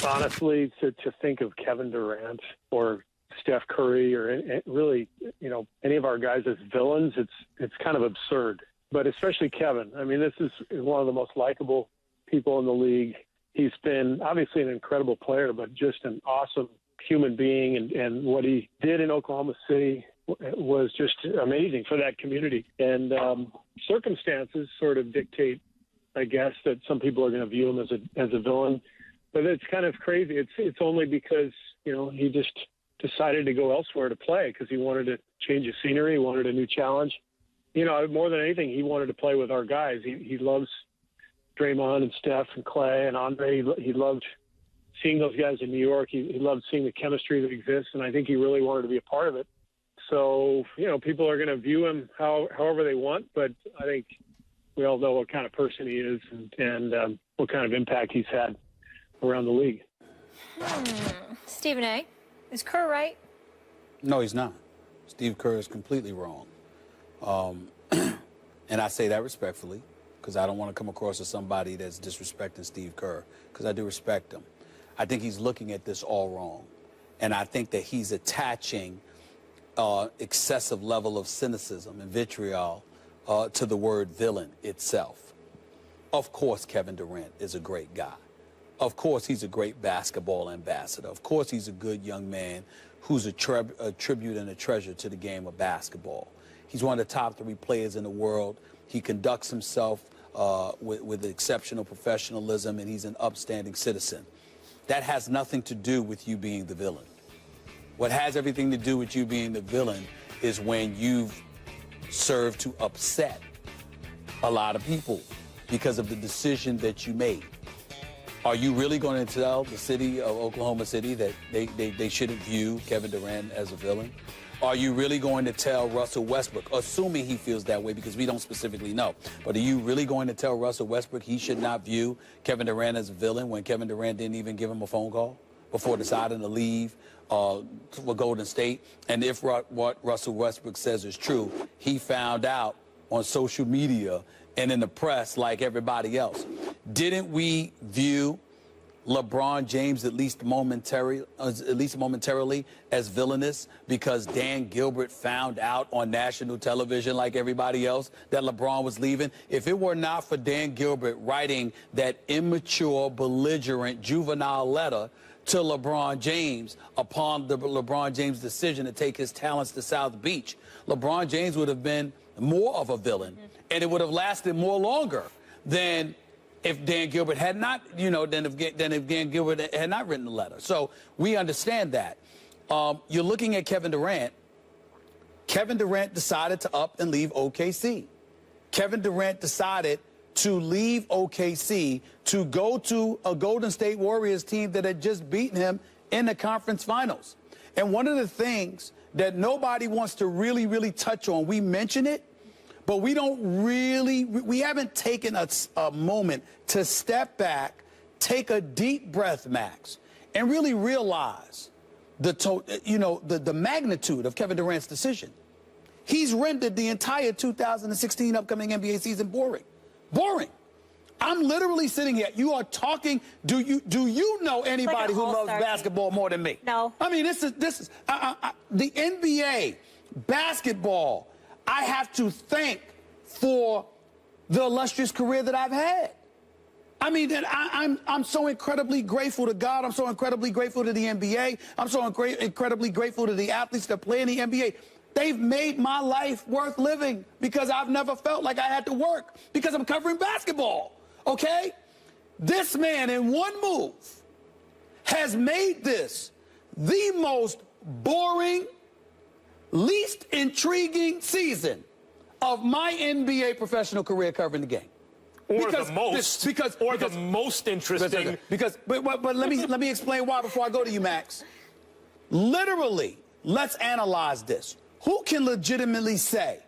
Honestly, to think of Kevin Durant or Steph Curry or really, any of our guys as villains, it's kind of absurd. But especially Kevin. I mean, this is one of the most likable people in the league. He's been obviously an incredible player, but just an awesome human being. And what he did in Oklahoma City was just amazing for that community. And circumstances sort of dictate, I guess, that some people are going to view him as a villain. But it's kind of crazy. It's only because, he just decided to go elsewhere to play because he wanted to change the scenery. He wanted a new challenge. More than anything, he wanted to play with our guys. He loves Draymond and Steph and Clay and Andre. He loved seeing those guys in New York. He loved seeing the chemistry that exists, and I think he really wanted to be a part of it. So, people are going to view him however they want, but I think we all know what kind of person he is and what kind of impact he's had around the league. Stephen A., is Kerr right? No, he's not. Steve Kerr is completely wrong. And I say that respectfully because I don't want to come across as somebody that's disrespecting Steve Kerr because I do respect him. I think he's looking at this all wrong. And I think that he's attaching excessive level of cynicism and vitriol to the word villain itself. Of course, Kevin Durant is a great guy. Of course, he's a great basketball ambassador. Of course, he's a good young man who's a tribute and a treasure to the game of basketball. He's one of the top 3 players in the world. He conducts himself with exceptional professionalism, and he's an upstanding citizen. That has nothing to do with you being the villain. What has everything to do with you being the villain is when you've served to upset a lot of people because of the decision that you made. Are you really going to tell the city of Oklahoma City that they shouldn't view Kevin Durant as a villain? Are you really going to tell Russell Westbrook, assuming he feels that way because we don't specifically know, but are you really going to tell Russell Westbrook he should not view Kevin Durant as a villain when Kevin Durant didn't even give him a phone call before deciding to leave for Golden State? And if what Russell Westbrook says is true, he found out on social media and in the press like everybody else. Didn't we view LeBron James at least momentarily as villainous because Dan Gilbert found out on national television like everybody else that LeBron was leaving? If it were not for Dan Gilbert writing that immature, belligerent, juvenile letter to LeBron James upon the LeBron James decision to take his talents to South Beach, LeBron James would have been more of a villain, and it would have lasted more longer than if Dan Gilbert had not, than if Dan Gilbert had not written the letter. So we understand that. You're looking at Kevin Durant. Kevin Durant decided to up and leave OKC. Kevin Durant decided to leave OKC to go to a Golden State Warriors team that had just beaten him in the conference finals. And one of the things that nobody wants to really touch on, we mention it, but we haven't taken a moment to step back, take a deep breath, Max, and really realize the magnitude of Kevin Durant's decision. He's rendered the entire 2016 upcoming NBA season boring. Boring. I'm literally sitting here. You are talking. Do you know anybody who loves basketball more than me? No. I mean, this is the NBA basketball. I have to thank for the illustrious career that I've had. I mean, I'm so incredibly grateful to God. I'm so incredibly grateful to the NBA. I'm so incredibly grateful to the athletes that play in the NBA. They've made my life worth living because I've never felt like I had to work because I'm covering basketball, okay? This man, in one move, has made this the most boring, least intriguing season of my NBA professional career covering the game. Or the most interesting. But let me explain why before I go to you, Max. Literally, let's analyze this. Who can legitimately say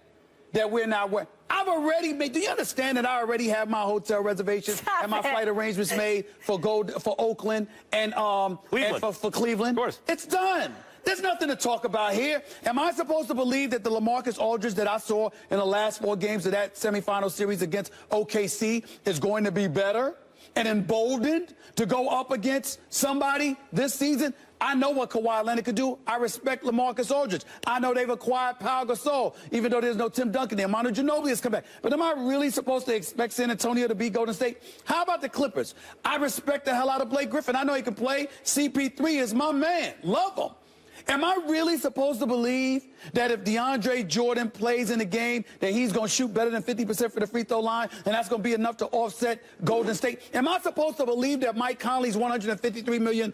that we're not working? I've already made. Do you understand that I already have my hotel reservations and my flight arrangements made for Oakland and for Cleveland? Of course. It's done. There's nothing to talk about here. Am I supposed to believe that the LaMarcus Aldridge that I saw in the last 4 games of that semifinal series against OKC is going to be better and emboldened to go up against somebody this season? I know what Kawhi Leonard could do. I respect LaMarcus Aldridge. I know they've acquired Pau Gasol, even though there's no Tim Duncan there. Manu Ginobili has come back. But am I really supposed to expect San Antonio to beat Golden State? How about the Clippers? I respect the hell out of Blake Griffin. I know he can play. CP3 is my man. Love him. Am I really supposed to believe that if DeAndre Jordan plays in the game, that he's going to shoot better than 50% for the free throw line, and that's going to be enough to offset Golden State? Am I supposed to believe that Mike Conley's $153 million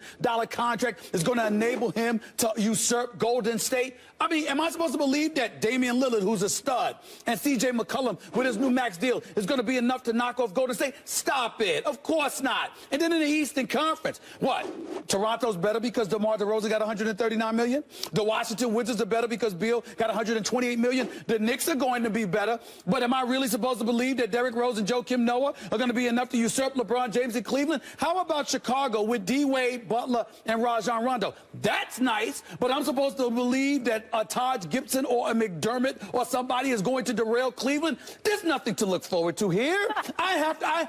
contract is going to enable him to usurp Golden State? I mean, am I supposed to believe that Damian Lillard, who's a stud, and C.J. McCollum with his new max deal is going to be enough to knock off Golden State? Stop it. Of course not. And then in the Eastern Conference, what? Toronto's better because DeMar DeRozan got $139 million? The Washington Wizards are better because Beal got $128 million? The Knicks are going to be better. But am I really supposed to believe that Derrick Rose and Joakim Noah are going to be enough to usurp LeBron James in Cleveland? How about Chicago with D-Wade, Butler, and Rajon Rondo? That's nice, but I'm supposed to believe that a Taj Gibson or a McDermott or somebody is going to derail Cleveland? There's nothing to look forward to here. I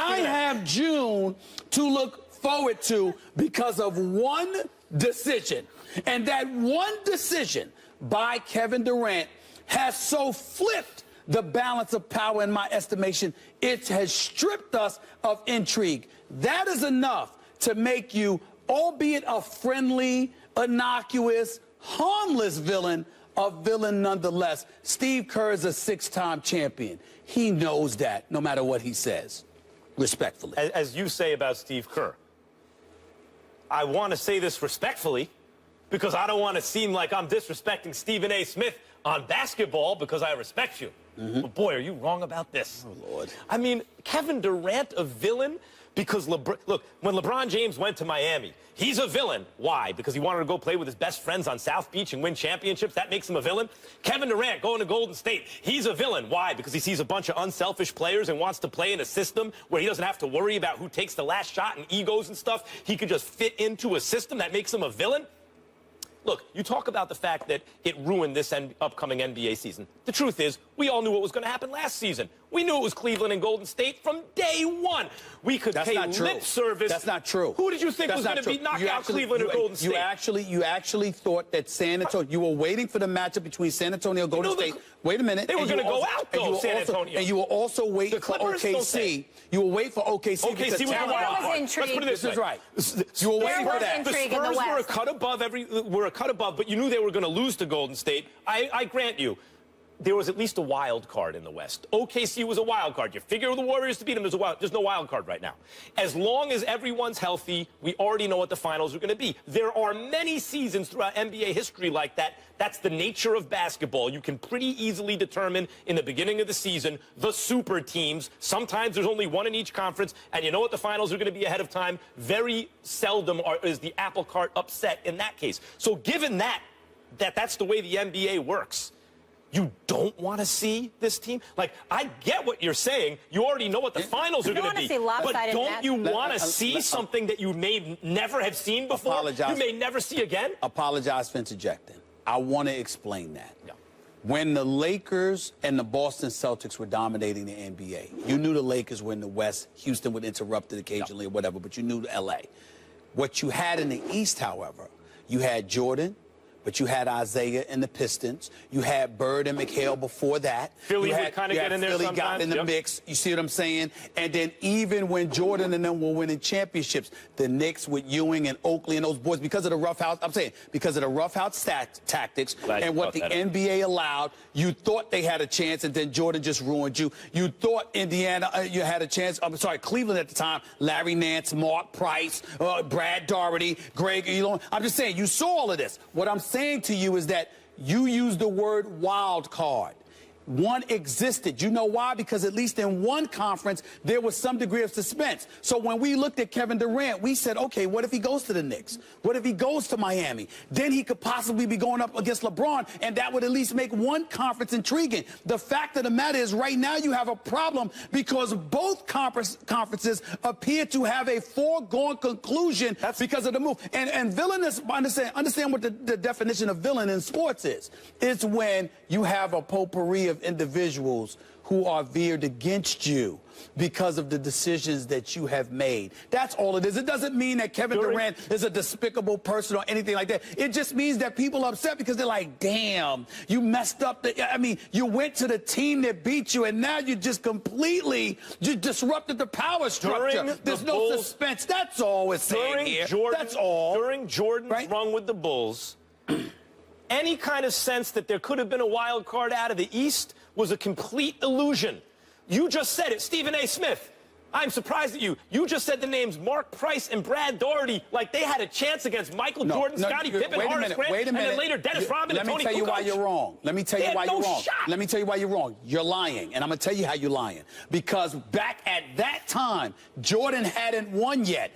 have June to look forward to because of one decision. And that one decision by Kevin Durant has so flipped the balance of power in my estimation. It has stripped us of intrigue. That is enough to make you, albeit a friendly, innocuous, harmless villain, a villain nonetheless. Steve Kerr is a 6-time champion. He knows that, no matter what he says. Respectfully. As you say about Steve Kerr, I want to say this respectfully because I don't want to seem like I'm disrespecting Stephen A. Smith on basketball because I respect you. But boy, are you wrong about this. Oh, Lord. I mean, Kevin Durant, a villain? Because, look, when LeBron James went to Miami, he's a villain. Why? Because he wanted to go play with his best friends on South Beach and win championships. That makes him a villain. Kevin Durant going to Golden State, he's a villain. Why? Because he sees a bunch of unselfish players and wants to play in a system where he doesn't have to worry about who takes the last shot and egos and stuff. He could just fit into a system that makes him a villain. Look, you talk about the fact that it ruined this upcoming NBA season. The truth is, we all knew what was going to happen last season. We knew it was Cleveland and Golden State from day one. We could pay lip service. That's not true. Who did you think was going to be knocked out Cleveland and Golden State? You actually thought that San Antonio, you were waiting for the matchup between San Antonio and Golden State. Wait a minute. They were going to go out, though, San Antonio. And you were also waiting for OKC. You were waiting for OKC. OKC was a wild card. Let's put it this way. This is right. You were waiting for that. The Spurs were a cut above, but you knew they were going to lose to Golden State. I grant you, there was at least a wild card in the West. OKC was a wild card. You figure the Warriors to beat them, there's no wild card right now. As long as everyone's healthy, we already know what the finals are going to be. There are many seasons throughout NBA history like that. That's the nature of basketball. You can pretty easily determine in the beginning of the season the super teams. Sometimes there's only one in each conference, and you know what the finals are going to be ahead of time. Very seldom is the apple cart upset in that case. So given that's the way the NBA works, you don't want to see this team? Like, I get what you're saying. You already know what the finals are going to be. But don't you want to see something that you may never have seen before? You may never see again? Apologize for interjecting. I want to explain that. Yeah. When the Lakers and the Boston Celtics were dominating the NBA, you knew the Lakers were in the West. Houston would interrupt it occasionally or whatever, but you knew L.A. What you had in the East, however, you had Jordan, but you had Isaiah and the Pistons. You had Bird and McHale before that. Philly would kind of get in there sometimes. Philly got in the mix. You see what I'm saying? And then even when Jordan and them were winning championships, the Knicks with Ewing and Oakley and those boys, because of the rough house, because of the rough house tactics and what the NBA allowed, you thought they had a chance, and then Jordan just ruined you. You thought Indiana, you had a chance. I'm sorry, Cleveland at the time, Larry Nance, Mark Price, Brad Daugherty, Greg Elon. I'm just saying, you saw all of this. What I'm saying to you is that you used the word wild card. One existed. You know why? Because at least in one conference, there was some degree of suspense. So when we looked at Kevin Durant, we said, okay, what if he goes to the Knicks? What if he goes to Miami? Then he could possibly be going up against LeBron, and that would at least make one conference intriguing. The fact of the matter is right now you have a problem because both conferences appear to have a foregone conclusion because of the move. And villainous, understand what the definition of villain in sports is. It's when you have a potpourri of of individuals who are veered against you because of the decisions that you have made. That's all it is. It doesn't mean that Kevin Durant is a despicable person or anything like that. It just means that people are upset because they're like, damn, you messed up. I mean, you went to the team that beat you, and now you just completely disrupted the power structure. There's no suspense. That's all we're saying here. That's all. During Jordan's run with the Bulls, any kind of sense that there could have been a wild card out of the East was a complete illusion. You just said it, Stephen A. Smith. I'm surprised at you. You just said the names Mark Price and Brad Daugherty like they had a chance against Michael Jordan, Scottie Pippen, Horace Grant, and then later Dennis Rodman and Tony Kukoc. Let me tell you why you're wrong. Let me tell you why you're wrong. Let me tell you why you're wrong. You're lying, and I'm going to tell you how you're lying. Because back at that time, Jordan hadn't won yet.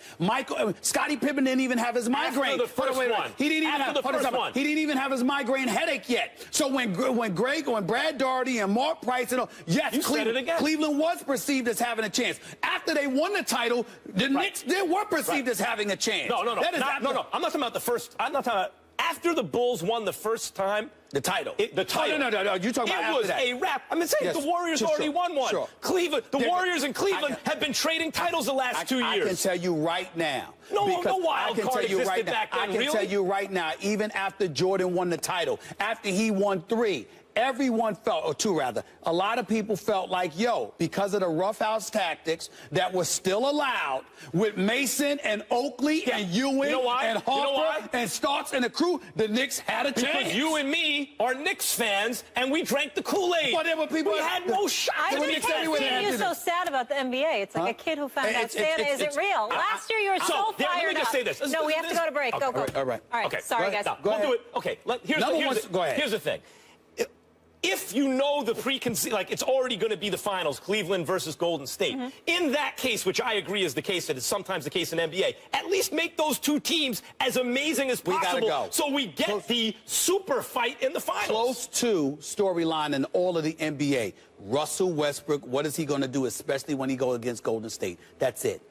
Scottie Pippen didn't even have his migraine. After the first one. He didn't even have his migraine headache yet. So when Brad Daugherty and Mark Price, yes, Cleveland was perceived as having a chance. After they won the title, the Knicks, they were perceived as having a chance. No. I'm not talking about the first. I'm not talking about after the Bulls won the first time. The title. The title. No. You're talking about after that. It was a wrap. I'm saying the Warriors already won one. Cleveland, the Warriors and Cleveland have been trading titles the last 2 years. I can tell you right now. No wild card existed back then, I can tell you right now, even after Jordan won the title, after he won 3, everyone felt, or 2 rather, a lot of people felt like, yo, because of the roughhouse tactics that were still allowed with Mason and Oakley and Ewing and Harper and Starks and the crew, the Knicks had a chance. Because you and me are Knicks fans, and we drank the Kool-Aid. We had no shot. I just can't see you so sad about the NBA. It's like a kid who found out Santa isn't real. Last year you were so fired up. Let me just say this. No, we have to go to break. Go. All right. Okay, sorry, guys. We'll do it. Okay, here's the thing. If you know the preconceived, like it's already going to be the finals, Cleveland versus Golden State. In that case, which I agree is the case, that is sometimes the case in NBA, at least make those 2 teams as amazing as possible so we get the super fight in the finals. Close to storyline in all of the NBA. Russell Westbrook, what is he going to do, especially when he goes against Golden State? That's it.